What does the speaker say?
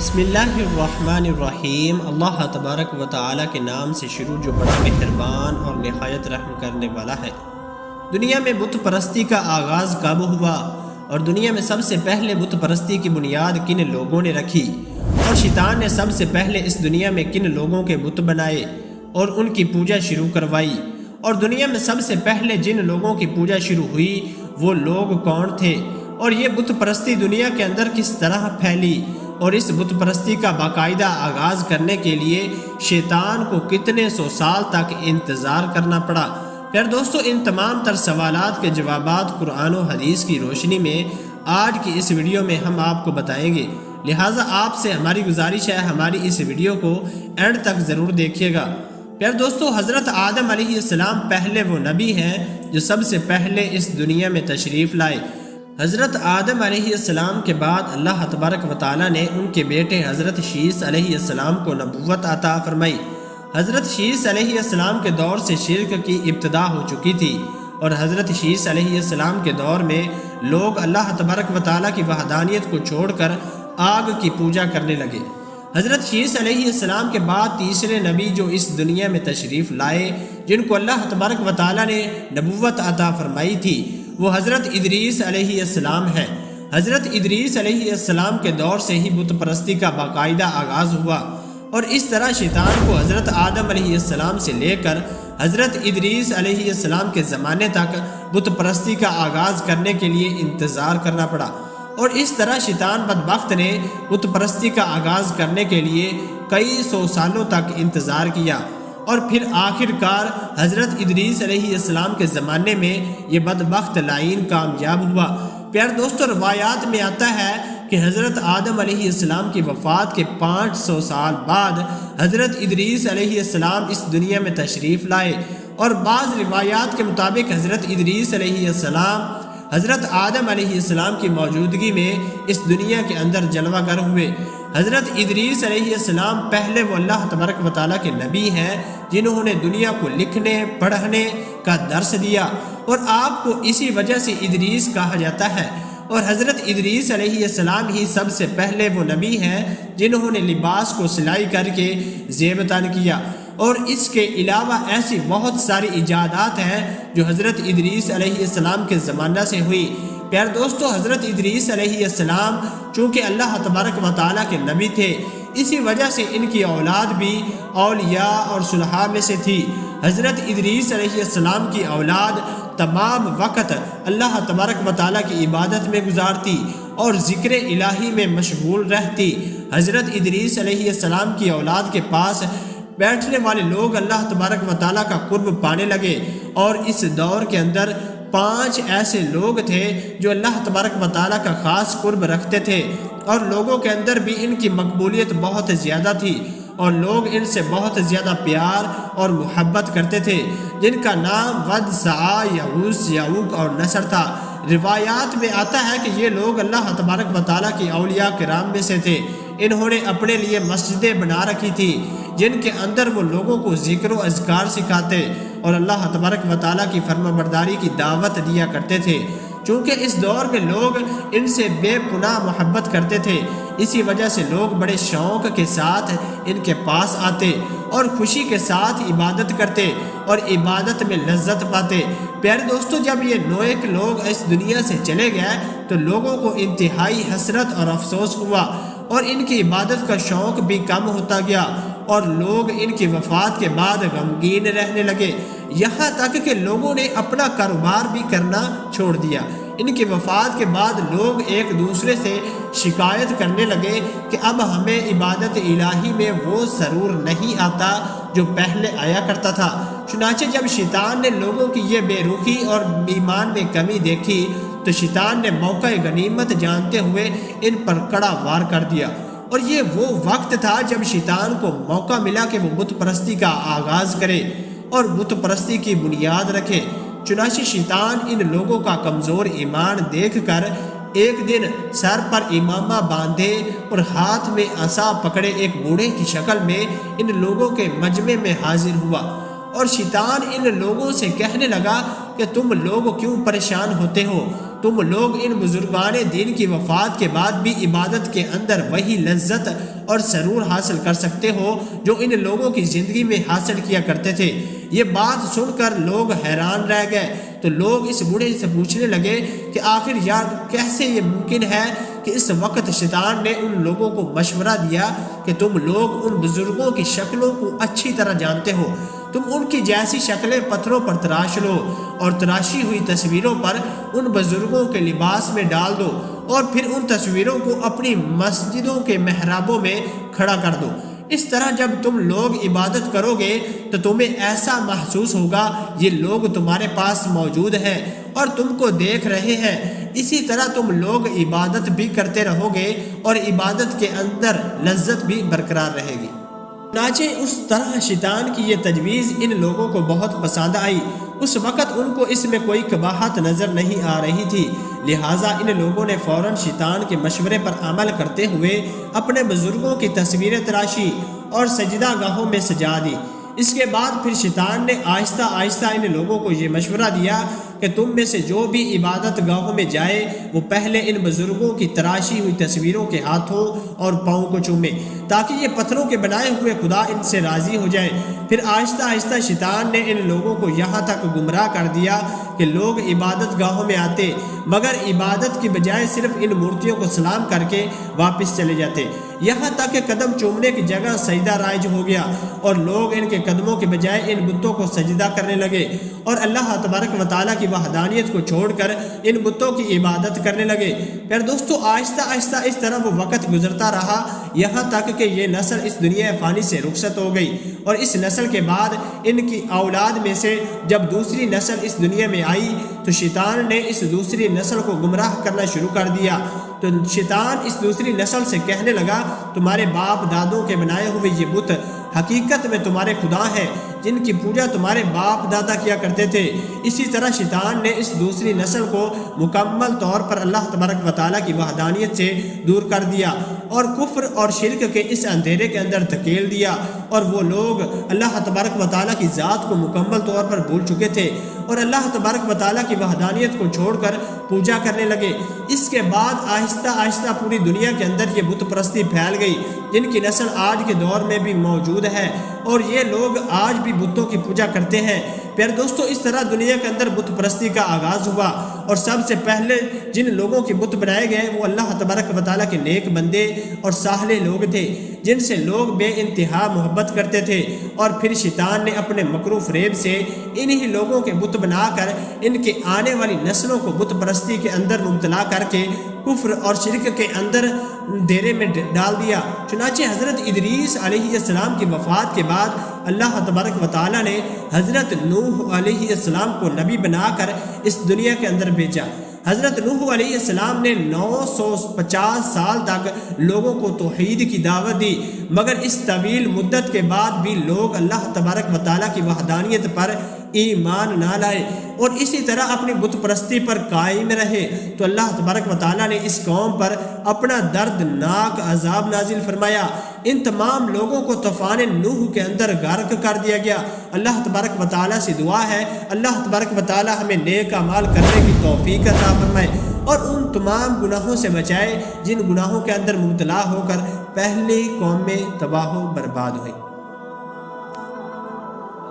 بسم اللہ الرحمن الرحیم۔ اللہ تبارک و تعالیٰ کے نام سے شروع جو بڑا مہربان اور نہایت رحم کرنے والا ہے۔ دنیا میں بت پرستی کا آغاز کب ہوا اور دنیا میں سب سے پہلے بت پرستی کی بنیاد کن لوگوں نے رکھی، اور شیطان نے سب سے پہلے اس دنیا میں کن لوگوں کے بت بنائے اور ان کی پوجا شروع کروائی، اور دنیا میں سب سے پہلے جن لوگوں کی پوجا شروع ہوئی وہ لوگ کون تھے، اور یہ بت پرستی دنیا کے اندر کس طرح پھیلی، اور اس بت پرستی کا باقاعدہ آغاز کرنے کے لیے شیطان کو کتنے سو سال تک انتظار کرنا پڑا۔ پھر دوستو، ان تمام تر سوالات کے جوابات قرآن و حدیث کی روشنی میں آج کی اس ویڈیو میں ہم آپ کو بتائیں گے، لہٰذا آپ سے ہماری گزارش ہے ہماری اس ویڈیو کو اینڈ تک ضرور دیکھیے گا۔ پھر دوستو، حضرت آدم علیہ السلام پہلے وہ نبی ہیں جو سب سے پہلے اس دنیا میں تشریف لائے۔ حضرت آدم علیہ السلام کے بعد اللہ تبارک و تعالیٰ نے ان کے بیٹے حضرت شیس علیہ السلام کو نبوت عطا فرمائی۔ حضرت شیس علیہ السلام کے دور سے شرک کی ابتدا ہو چکی تھی، اور حضرت شیس علیہ السلام کے دور میں لوگ اللہ تبارک و تعالیٰ کی وحدانیت کو چھوڑ کر آگ کی پوجا کرنے لگے۔ حضرت شیس علیہ السلام کے بعد تیسرے نبی جو اس دنیا میں تشریف لائے، جن کو اللہ تبارک و تعالیٰ نے نبوت عطا فرمائی تھی، وہ حضرت ادریس علیہ السلام ہے۔ حضرت ادریس علیہ السلام کے دور سے ہی بت پرستی کا باقاعدہ آغاز ہوا، اور اس طرح شیطان کو حضرت آدم علیہ السلام سے لے کر حضرت ادریس علیہ السلام کے زمانے تک بت پرستی کا آغاز کرنے کے لیے انتظار کرنا پڑا، اور اس طرح شیطان بدبخت نے بت پرستی کا آغاز کرنے کے لیے کئی سو سالوں تک انتظار کیا، اور پھر آخر کار حضرت ادریس علیہ السلام کے زمانے میں یہ بدبخت لعین کامیاب ہوا۔ پیارے دوستو، روایات میں آتا ہے کہ حضرت آدم علیہ السلام کی وفات کے 500 سال بعد حضرت ادریس علیہ السلام اس دنیا میں تشریف لائے، اور بعض روایات کے مطابق حضرت ادریس علیہ السلام حضرت آدم علیہ السلام کی موجودگی میں اس دنیا کے اندر جلوہ گر ہوئے۔ حضرت ادریس علیہ السلام پہلے وہ اللہ تبارک و تعالیٰ کے نبی ہیں جنہوں نے دنیا کو لکھنے پڑھنے کا درس دیا، اور آپ کو اسی وجہ سے ادریس کہا جاتا ہے، اور حضرت ادریس علیہ السلام ہی سب سے پہلے وہ نبی ہیں جنہوں نے لباس کو سلائی کر کے زیب تن کیا، اور اس کے علاوہ ایسی بہت ساری ایجادات ہیں جو حضرت ادریس علیہ السلام کے زمانہ سے ہوئی۔ پیارے دوستو، حضرت ادریس علیہ السلام چونکہ اللہ تبارک و تعالیٰ کے نبی تھے، اسی وجہ سے ان کی اولاد بھی اولیاء اور صلحاء میں سے تھی۔ حضرت ادریس علیہ السلام کی اولاد تمام وقت اللہ تبارک و تعالیٰ کی عبادت میں گزارتی اور ذکر الہی میں مشغول رہتی۔ حضرت ادریس علیہ السلام کی اولاد کے پاس بیٹھنے والے لوگ اللہ تبارک و تعالیٰ کا قرب پانے لگے، اور اس دور کے اندر 5 ایسے لوگ تھے جو اللہ تبارک و تعالیٰ کا خاص قرب رکھتے تھے، اور لوگوں کے اندر بھی ان کی مقبولیت بہت زیادہ تھی، اور لوگ ان سے بہت زیادہ پیار اور محبت کرتے تھے، جن کا نام ود، سعا، یعوس، یعوق اور نصر تھا۔ روایات میں آتا ہے کہ یہ لوگ اللہ تبارک و تعالیٰ کی اولیاء کرام میں سے تھے۔ انہوں نے اپنے لیے مسجدیں بنا رکھی تھی جن کے اندر وہ لوگوں کو ذکر و اذکار سکھاتے اور اللہ تبارک و تعالیٰ کی فرما برداری کی دعوت دیا کرتے تھے۔ چونکہ اس دور میں لوگ ان سے بے پناہ محبت کرتے تھے، اسی وجہ سے لوگ بڑے شوق کے ساتھ ان کے پاس آتے اور خوشی کے ساتھ عبادت کرتے اور عبادت میں لذت پاتے۔ پیارے دوستو، جب یہ نیک لوگ اس دنیا سے چلے گئے تو لوگوں کو انتہائی حسرت اور افسوس ہوا، اور ان کی عبادت کا شوق بھی کم ہوتا گیا، اور لوگ ان کی وفات کے بعد غمگین رہنے لگے، یہاں تک کہ لوگوں نے اپنا کاروبار بھی کرنا چھوڑ دیا۔ ان کی وفات کے بعد لوگ ایک دوسرے سے شکایت کرنے لگے کہ اب ہمیں عبادت الہی میں وہ سرور نہیں آتا جو پہلے آیا کرتا تھا۔ چنانچہ جب شیطان نے لوگوں کی یہ بے رخی اور ایمان میں کمی دیکھی تو شیطان نے موقع غنیمت جانتے ہوئے ان پر کڑا وار کر دیا، اور یہ وہ وقت تھا جب شیطان کو موقع ملا کہ وہ بت پرستی کا آغاز کرے اور بت پرستی کی بنیاد رکھے۔ چنانچہ شیطان ان لوگوں کا کمزور ایمان دیکھ کر ایک دن سر پر امامہ باندھے اور ہاتھ میں عصا پکڑے ایک بوڑھے کی شکل میں ان لوگوں کے مجمع میں حاضر ہوا، اور شیطان ان لوگوں سے کہنے لگا کہ تم لوگ کیوں پریشان ہوتے ہو؟ تم لوگ ان بزرگان دین کی وفات کے بعد بھی عبادت کے اندر وہی لذت اور سرور حاصل کر سکتے ہو جو ان لوگوں کی زندگی میں حاصل کیا کرتے تھے۔ یہ بات سن کر لوگ حیران رہ گئے تو لوگ اس بوڑھے سے پوچھنے لگے کہ آخر یار کیسے یہ ممکن ہے کہ اس وقت شیطان نے ان لوگوں کو مشورہ دیا کہ تم لوگ ان بزرگوں کی شکلوں کو اچھی طرح جانتے ہو، تم ان کی جیسی شکلیں پتھروں پر تراش لو اور تراشی ہوئی تصویروں پر ان بزرگوں کے لباس میں ڈال دو اور پھر ان تصویروں کو اپنی مسجدوں کے محرابوں میں کھڑا کر دو۔ اس طرح جب تم لوگ عبادت کرو گے تو تمہیں ایسا محسوس ہوگا یہ لوگ تمہارے پاس موجود ہیں اور تم کو دیکھ رہے ہیں۔ اسی طرح تم لوگ عبادت بھی کرتے رہو گے اور عبادت کے اندر لذت بھی برقرار رہے گی۔ چنانچہ اس طرح شیطان کی یہ تجویز ان لوگوں کو بہت پسند آئی۔ اس وقت ان کو اس میں کوئی قباحت نظر نہیں آ رہی تھی، لہٰذا ان لوگوں نے فوراً شیطان کے مشورے پر عمل کرتے ہوئے اپنے بزرگوں کی تصویریں تراشی اور سجدہ گاہوں میں سجا دی۔ اس کے بعد پھر شیطان نے آہستہ آہستہ ان لوگوں کو یہ مشورہ دیا کہ تم میں سے جو بھی عبادت گاہوں میں جائے وہ پہلے ان بزرگوں کی تراشی ہوئی تصویروں کے ہاتھوں اور پاؤں کو چومے تاکہ یہ پتھروں کے بنائے ہوئے خدا ان سے راضی ہو جائے۔ پھر آہستہ آہستہ شیطان نے ان لوگوں کو یہاں تک گمراہ کر دیا کہ لوگ عبادت گاہوں میں آتے مگر عبادت کی بجائے صرف ان مورتیوں کو سلام کر کے واپس چلے جاتے، یہاں تک کہ قدم چومنے کی جگہ سجدہ رائج ہو گیا اور لوگ ان کے قدموں کے بجائے ان بتوں کو سجدہ کرنے لگے اور اللہ تبارک و تعالیٰ کی وحدانیت کو چھوڑ کر ان بتوں کی عبادت کرنے لگے۔ پھر دوستو آہستہ آہستہ اس طرح وہ وقت گزرتا رہا یہاں تک کہ یہ نسل اس دنیا فانی سے رخصت ہو گئی، اور اس نسل کے بعد ان کی اولاد میں سے جب دوسری نسل اس دنیا میں آئی تو شیطان نے اس دوسری نسل کو گمراہ کرنا شروع کر دیا۔ تو شیطان اس دوسری نسل سے کہنے لگا تمہارے باپ دادوں کے بنائے ہوئے یہ بت حقیقت میں تمہارے خدا ہیں جن کی پوجا تمہارے باپ دادا کیا کرتے تھے۔ اسی طرح شیطان نے اس دوسری نسل کو مکمل طور پر اللہ تبارک و تعالیٰ کی وحدانیت سے دور کر دیا اور کفر اور شرک کے اس اندھیرے کے اندر دھکیل دیا، اور وہ لوگ اللہ تبارک و تعالیٰ کی ذات کو مکمل طور پر بھول چکے تھے اور اللہ تبارک و تعالیٰ کی وحدانیت کو چھوڑ کر پوجا کرنے لگے۔ اس کے بعد آہستہ آہستہ پوری دنیا کے اندر یہ بت پرستی پھیل گئی جن کی نسل آج کے دور میں بھی موجود ہے، اور یہ لوگ آج بھی بتوں کی پوجا کرتے ہیں۔ پھر دوستو اس طرح دنیا کے اندر بت پرستی کا آغاز ہوا، اور سب سے پہلے جن لوگوں کے بت بنائے گئے وہ اللہ تبارک و تعالیٰ کے نیک بندے اور صالح لوگ تھے جن سے لوگ بے انتہا محبت کرتے تھے، اور پھر شیطان نے اپنے مکر و فریب سے انہی لوگوں کے بت بنا کر ان کے آنے والی نسلوں کو بت پرستی کے اندر مبتلا کر کے کفر اور شرک کے اندر اندھیرے میں ڈال دیا۔ چنانچہ حضرت ادریس علیہ السلام کی وفات کے بعد اللہ تبارک و تعالیٰ نے حضرت نوح علیہ السلام کو نبی بنا کر اس دنیا کے اندر بھیجا۔ حضرت نوح علیہ السلام نے 950 سال تک لوگوں کو توحید کی دعوت دی، مگر اس طویل مدت کے بعد بھی لوگ اللہ تبارک و تعالیٰ کی وحدانیت پر ایمان نہ لائے اور اسی طرح اپنی بت پرستی پر قائم رہے، تو اللہ تبارک و تعالیٰ نے اس قوم پر اپنا دردناک عذاب نازل فرمایا۔ ان تمام لوگوں کو طوفان نوح کے اندر غرق کر دیا گیا۔ اللہ تبارک و تعالیٰ سے دعا ہے اللہ تبارک و تعالیٰ ہمیں نیک اعمال کرنے کی توفیق عطا فرمائے اور ان تمام گناہوں سے بچائے جن گناہوں کے اندر مبتلا ہو کر پہلی قومیں تباہ و برباد ہوئی۔